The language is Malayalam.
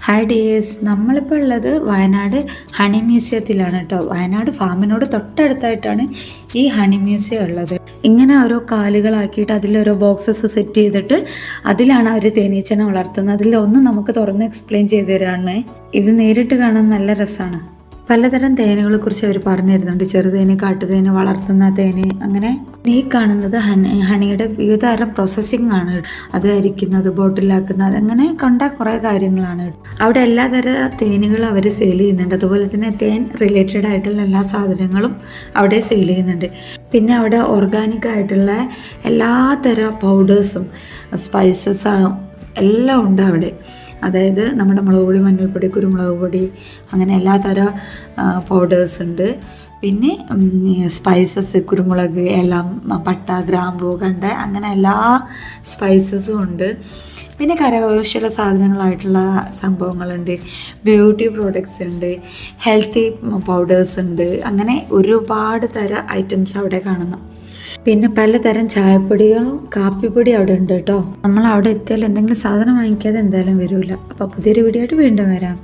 ഹായ് ഡിയേഴ്സ്, നമ്മളിപ്പോൾ ഉള്ളത് വയനാട് ഹണി മ്യൂസിയത്തിലാണ് കേട്ടോ. വയനാട് ഫാമിനോട് തൊട്ടടുത്തായിട്ടാണ് ഈ ഹണി മ്യൂസിയം ഉള്ളത്. ഇങ്ങനെ ഓരോ കാലുകളാക്കിയിട്ട് അതിലോരോ ബോക്സസ് സെറ്റ് ചെയ്തിട്ട് അതിലാണ് അവർ തേനീച്ചനെ വളർത്തുന്നത്. അതിലൊന്ന് നമുക്ക് തുറന്ന് എക്സ്പ്ലെയിൻ ചെയ്തു തരാണ്. ഇത് നേരിട്ട് കാണാൻ നല്ല രസമാണ്. പലതരം തേനുകളെ കുറിച്ച് അവർ പറഞ്ഞു തരുന്നുണ്ട്. ചെറുതേന്, കാട്ടുതേന്, വളർത്തുന്ന തേന്, അങ്ങനെ. ഈ കാണുന്നത് ഹണിയുടെ വിവിധ തരം പ്രോസസ്സിംഗ് ആണ്. അത് അരിക്കുന്നത്, ബോട്ടിലാക്കുന്നത്, അങ്ങനെ കണ്ട കുറേ കാര്യങ്ങളാണ്. അവിടെ എല്ലാ തരം തേനുകളും അവർ സെയിൽ ചെയ്യുന്നുണ്ട്. അതുപോലെ തന്നെ തേൻ റിലേറ്റഡ് ആയിട്ടുള്ള എല്ലാ സാധനങ്ങളും അവിടെ സെയിൽ ചെയ്യുന്നുണ്ട്. പിന്നെ അവിടെ ഓർഗാനിക് ആയിട്ടുള്ള എല്ലാ തരം പൗഡേഴ്സും സ്പൈസസ് എല്ലാം ഉണ്ട് അവിടെ. അതായത് നമ്മുടെ മുളക് പൊടി, മഞ്ഞൾപ്പൊടി, കുരുമുളക് പൊടി, അങ്ങനെ എല്ലാ തരം പൗഡേഴ്സ് ഉണ്ട്. പിന്നെ സ്പൈസസ്, കുരുമുളക്, എല്ലാം, പട്ട, ഗ്രാമ്പൂ, കണ്ട, അങ്ങനെ എല്ലാ സ്പൈസസും ഉണ്ട്. പിന്നെ കരകൗശല സാധനങ്ങളായിട്ടുള്ള സംഭവങ്ങളുണ്ട്, ബ്യൂട്ടി പ്രോഡക്ട്സ് ഉണ്ട്, ഹെൽത്തി പൗഡേഴ്സ് ഉണ്ട്, അങ്ങനെ ഒരുപാട് തരം ഐറ്റംസ് അവിടെ കാണുന്നു. പിന്നെ പലതരം ചായപ്പൊടികളും കാപ്പിപ്പൊടി അവിടെ ഉണ്ട് കേട്ടോ. നമ്മൾ അവിടെ എത്തിയാൽ എന്തെങ്കിലും സാധനം വാങ്ങിക്കാതെ എന്തായാലും വരില്ല. അപ്പോൾ പുതിയൊരു വീഡിയോ ആയിട്ട് വീണ്ടും വരാം.